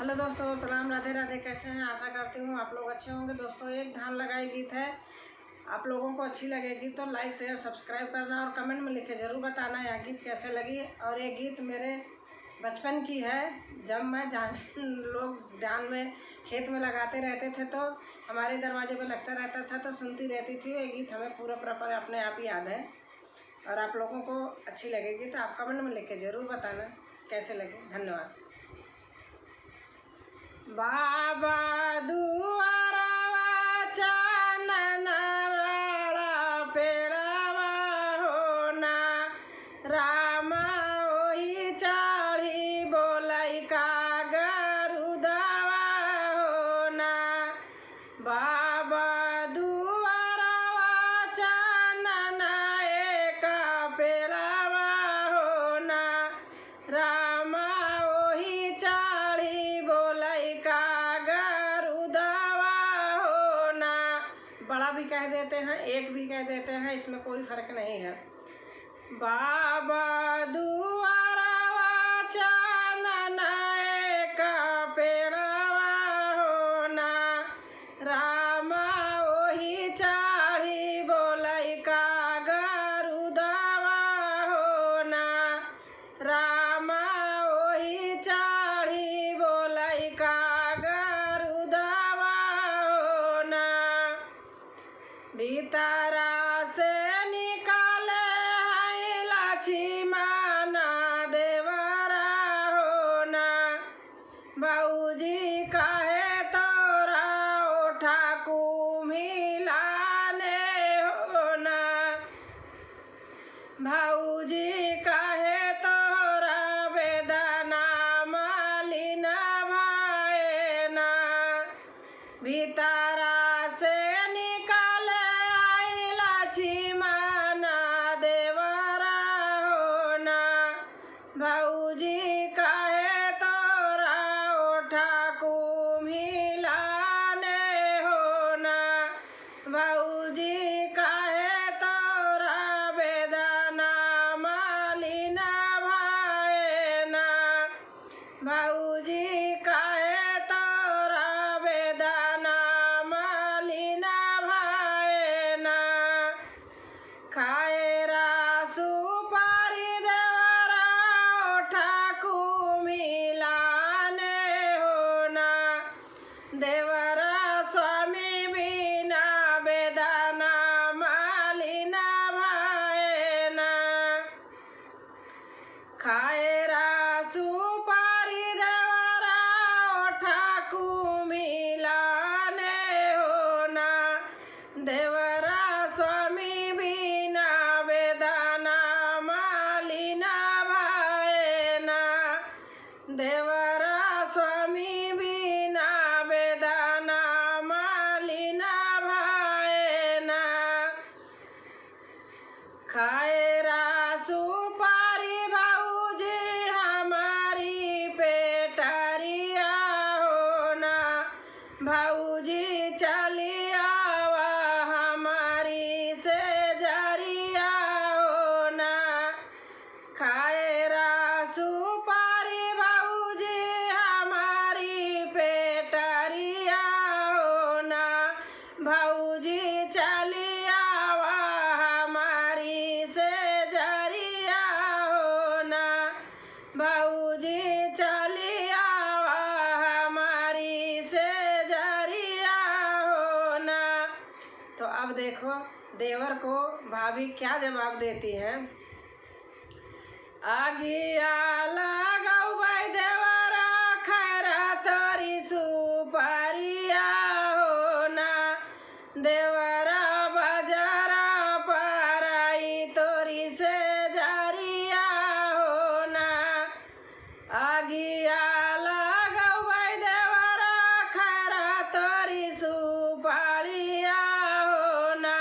Hello दोस्तों, प्रणाम, राधे राधे। कैसे हैं? आशा करती हूँ आप लोग अच्छे होंगे। दोस्तों, एक धान लगाई गीत है, आप लोगों को अच्छी लगेगी तो लाइक शेयर सब्सक्राइब करना और कमेंट में लिख के ज़रूर बताना यह गीत कैसे लगी। और ये गीत मेरे बचपन की है, जब मैं लोग जान में खेत में लगाते रहते थे तो हमारे दरवाजे पर लगता रहता था तो सुनती रहती थी। ये गीत हमें पूरा प्रॉपर अपने आप ही याद है और आप लोगों को अच्छी लगेगी तो आप कमेंट में लिख के ज़रूर बताना कैसे लगे। धन्यवाद। बाबा दुआरवा चानना वाला पेड़वा होना, रामा ओही चाढ़ी बोलाई का गरुदवा होना। बाबा दुआरवा चानना एक पेड़वा होना, रामा ओही चाढ़ी बोलाई का गरुदवा होना। बड़ा भी कह देते हैं, एक भी कह देते हैं, इसमें कोई फर्क नहीं है। बाबा दुआरवा चानना एक पेड़वा होना, रामा ओही चाढ़ी बोलाई का गरुदवा होना, रामा ओही चाढ़ी बोलाई का गरुदवा होना। भीतरा से निकाले है लक्ष्मणा देवरा होना, बाबूजी काहे तोरा ओठा कुम्हिलाने होना, भाऊजी काहे तोरा वेदना मालिन भाएना। भीतरा से निकाले आई लक्ष्मणा देवरा होना, भाऊजी काहे तोरा ओठा कुम्हिलाने होना, भाऊजी काहे तोरा वेदना मालिन भाएना, भाऊजी काहे तोरा वेदना मालिन भाएना। खाएरा सुपारी देवरा ओठा कुम्हिलाने होना, देवरा स्वामी बिना वेदना मालिन भाएना। खाएरा सुपारी देवरा ओठा कुम्हिलाने होना, देवरा स्वामी बिना वेदना मालिन भाएना, देवरा स्वामी बिना वेदना मालिन भाएना। खाएरा सुपारी भाऊजी हमारी पेटरिया होना, भाऊजी चली आवा हमारी से जरिया होना। खाएरा सुपारी भाऊजी हमारी पेटरिया होना, भाऊजी चली आवा हमारी से जरिया होना, भाऊजी चली आवा हमारी से जरिया होना। तो अब देखो देवर को भाभी क्या जवाब देती है। आगिया लगाऊ भाई देवरा खैरा तोरी सुपारिया होना, देवरा बजरा पराई तोरी से जरिया होना। आगिया लगाऊ भाई देवरा खैरा तोरी सुपारिया होना,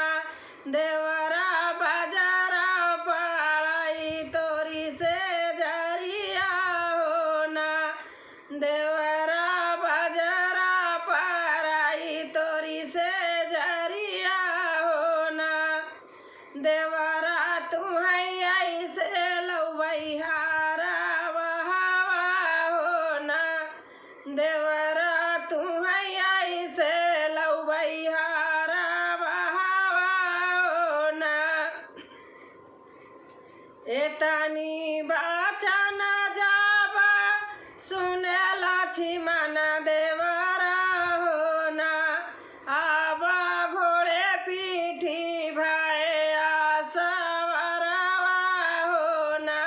देवरा बजरा पराई तोरी से जरिया होना, देवरा बजरा पराई तोरी से जरिया होना। देवरा तुम्हें ऐसे लौबैहारा बहावा होना, देवरा तू हैया से लौबैहारा बहावा ना एतनी बचन जाबा सुनेला छिमन देवरा हो ना आबा घोड़े पीठी भैया सवरवा हो ना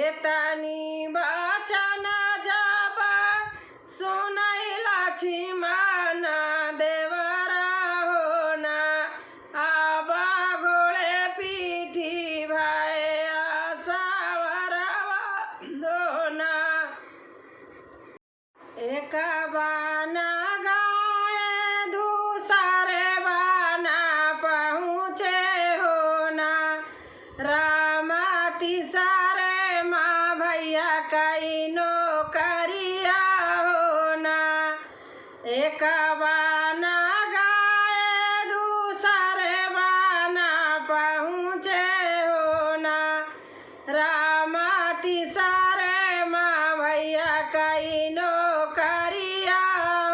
एतनी बचन जाबा सुनैला छिमन देवरा हो ना आबा घोड़े पीठी भैया सवरवा हो ना एक बाना गाए दूसरे बाना पहुँचे हो ना रामा तीसरे माँ भैया कई नौकरिया हो ना एक बाना गाए दूसरे बाना पहुँचे हो ना रामा तीसरे माँ भैया कई नौकरिया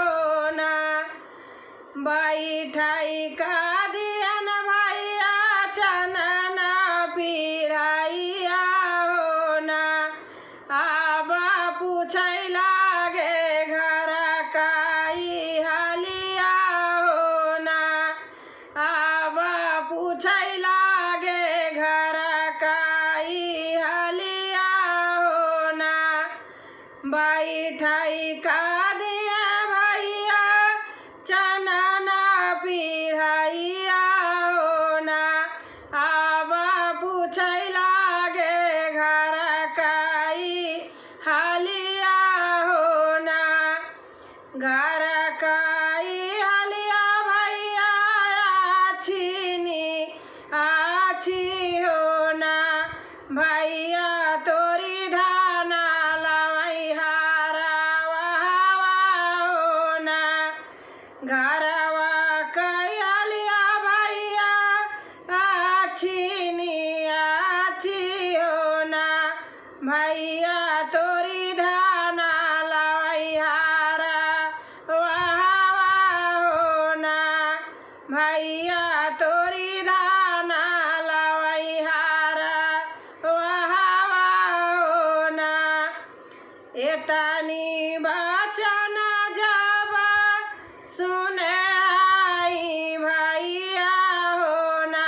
हो ना बैठाई का दियन भैया चनन पिढ़ैया हो ना आबा पूछै लागे घर काई हलिया हो ना आबा पूछै लागे घर काई हलिया हो ना बैठाई का दिया भैया चनन पिढ़ैया हो ना आबा पूछै लागे घर काई हलिया हो ना घर काई हलिया भैया आछी हो ना भैया तोरी धाना लवैहारा वहावा हो ना घरवा कई हलिया भैया आछी हो ना भैया तोरी धाना लवैहारा वहावा हो ना भैया तोरी धाना लवैहारा वहावा हो ना एतनी बचन जाबा सुने आई भैया हो ना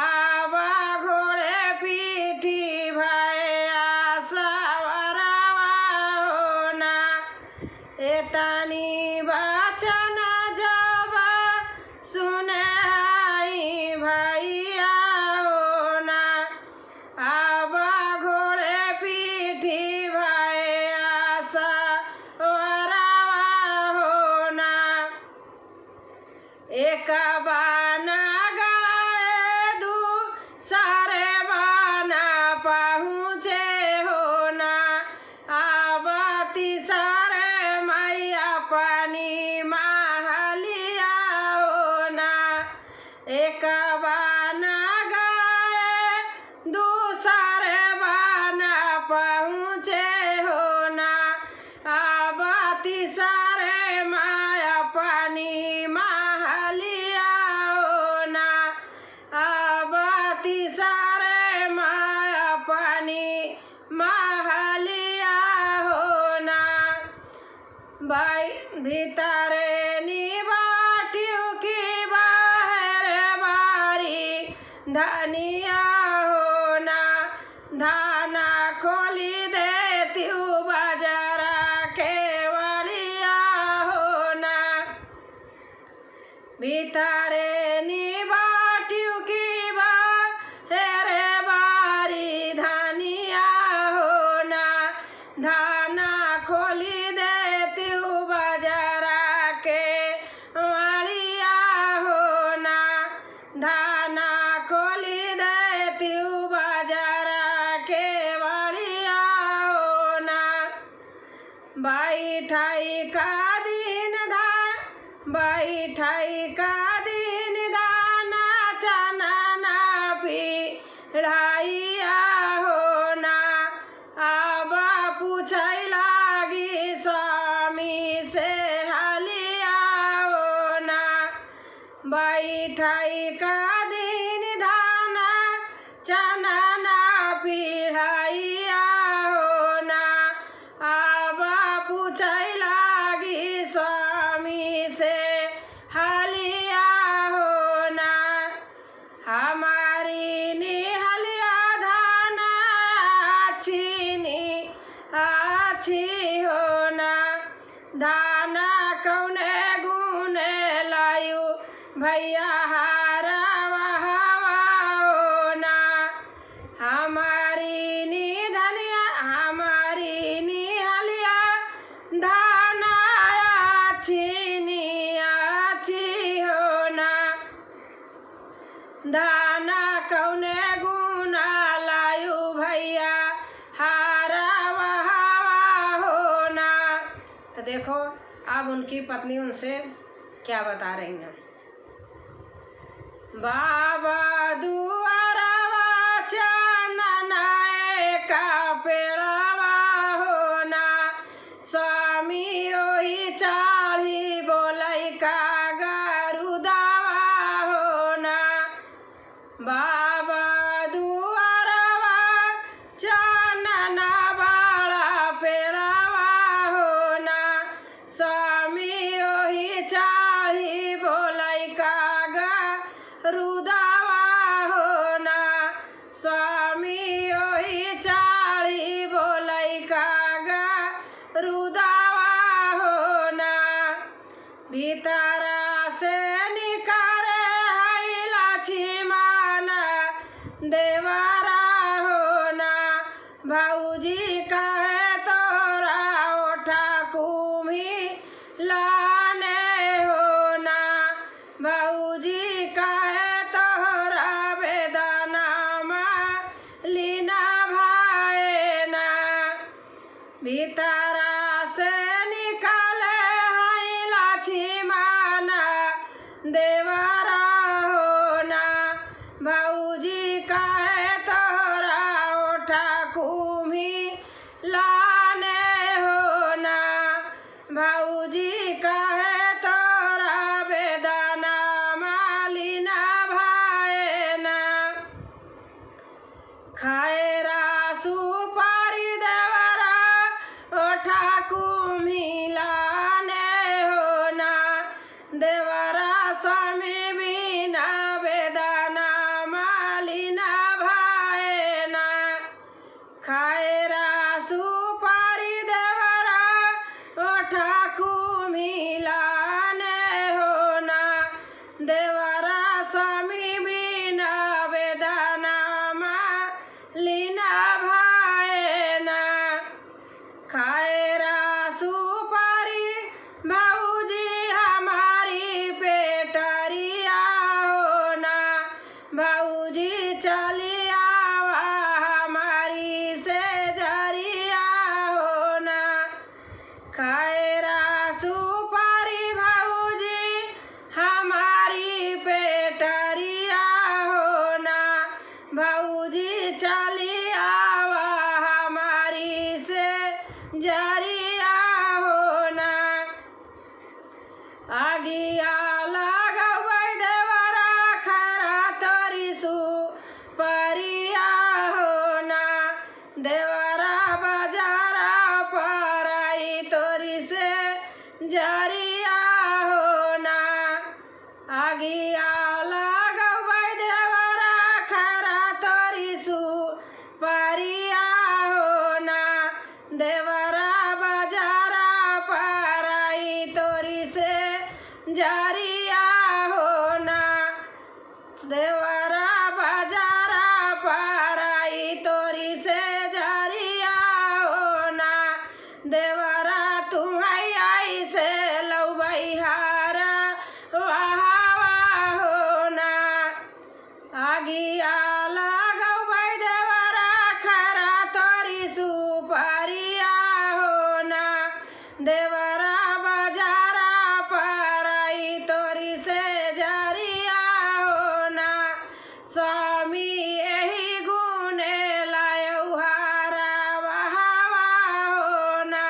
आबा घोड़े पीठी भैया सवरवा हो ना एतनी बचन जाबा सुने आई भैया हो ना आबा घोड़े पीठी भैया सवरवा हो ना एक बाना गाए दूसरे बाना पहुँचे हो ना आबा तीसरे मैया पानी महलिया हो ना एक बाना गाए दूसरे बाना पहुँचे हो ना आबा तीसरे माया पानी महलिया हो ना आबा तीसरे माया पानी महलिया हो ना बाई भीतरे निबाटियों की बाहर बारी धनिया हो ना धाना खोली देती हूँ बाजारा के वलिया हो ना भीतरे निबाटियों की बाहर बारी धनिया हो ना धाना खोली देती हूँ बाजारा के वलिया हो ना धाना खोली देती हूँ बाजारा के वलिया हो ना बैठाई का दिन बैठाई का दिन दाना चना पिढ़ाइया हो ना आबा पूछै लागी ठाई का दिन धाना चनना पिढ़ाइया हो ना। अब पूछै लागी स्वामी से हलिया हो ना। हमारी निहलिया धाना अच्छी हो ना। धाना कौने गुने लायु भैया हारा हवा हो ना। हमारी निहलिया धाना अच्छी हो ना। धाना कौने गुना लायु भैया हारा हवा हो ना। तो देखो अब उनकी पत्नी उनसे क्या बता रही हैं। बाबा दुआरवा चननाए का पेड़वा हो ना। स्वामी ओही चाढ़ी बोलै का गरुदावा हो ना। बाबा दुआरवा चनना बड़ा पेड़वा हो ना। स्वामी ओही चाढ़ी बोलै का गरुदावा हो ना। स्वामी ओही चाढ़ी बोलै का गरुदावा हो ना। भीतरा से निकारे है लक्ष्मण देवरा हो ना। भौजी कहे तोरा ओठा कुम्ही लाने हो ना। भौजी कहे तोरा बेदाना लीना भाए ना। भीतरा से निकाले है लक्ष्मण देवरा हो ना। भौजी कहे तोरा ओठा कुम्ही लाने हो ना। भौजी कहे तोरा बेदाना लीना भाए ना। खाएरा सुपारी देवरा ओठा कुम्ही लाने हो ना। देवरा स्वामी बिना बेदाना लीना भाए ना। खाएरा सुपारी देवरा ओठा कुम्ही लाने हो ना। देवरा स्वामी बिना बेदाना लीना भाए ना। खाएरा सुपारी भौजी हमारी पेटरिया हो ना। भौजी चली आवा हमारी से जरिया हो ना। खाएरा सुपारी भौजी हमारी पेटरिया हो ना। भौजी चली आवा हमारी से जरिया हो ना। आगिया लगबै देवरा खरा तोरी सुपरिया हो ना। देवरा बाजारा पर आई तोरी से जरिया हो ना। आगिया लगबै देवरा खरा तोरी सुपरिया हो ना। देवरा बाजारा पर आई तोरी से जरिया हो ना। देवरा बाजारा पर आई तोरी से जरिया हो ना। देवरा तुम्हें आई से लौबै हारा हवा हो ना। आगिया लगबै देवरा खरा तोरी सुपरिया हो ना। देवरा बाजारा पर आई तोरी से जरिया हो ना। स्वामी यही गुने लायौ हारा हवा हो ना।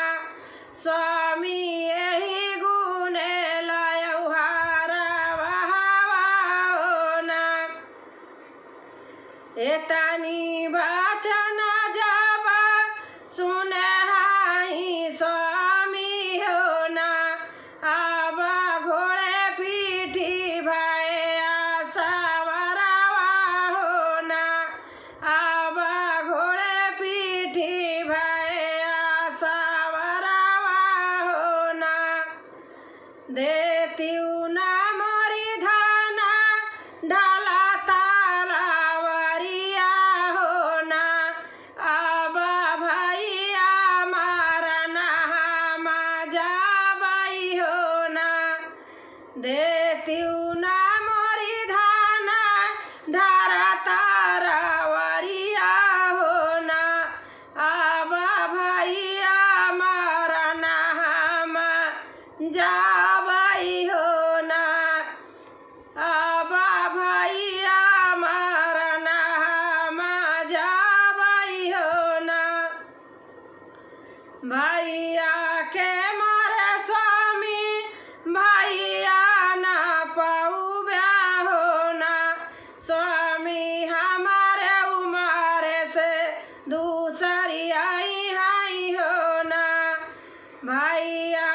स्वामी यही गुने लायौ हारा हवा एतनी वचन जब सुने हाई स्वामी हो ना, अब घोड़े पीठी भया सवरवा हो ना, अब घोड़े पीठी भया सवरवा हो ना। देती ना मोरी धाना ढाला तालावरिया हो ना, अब भैया मारना हम जाबाई हो ना। देती ना मोरी धाना ढारा तारावरिया हो ना, अब भैया मारना हम जाबाई हो ना, अब भैया मारना हम जाबाई हो ना। भैया के मारे स्वामी भैया ना पौब्या हो ना, स्वामी हमारे उम्र से दूसरी आई हाई हो ना। भैया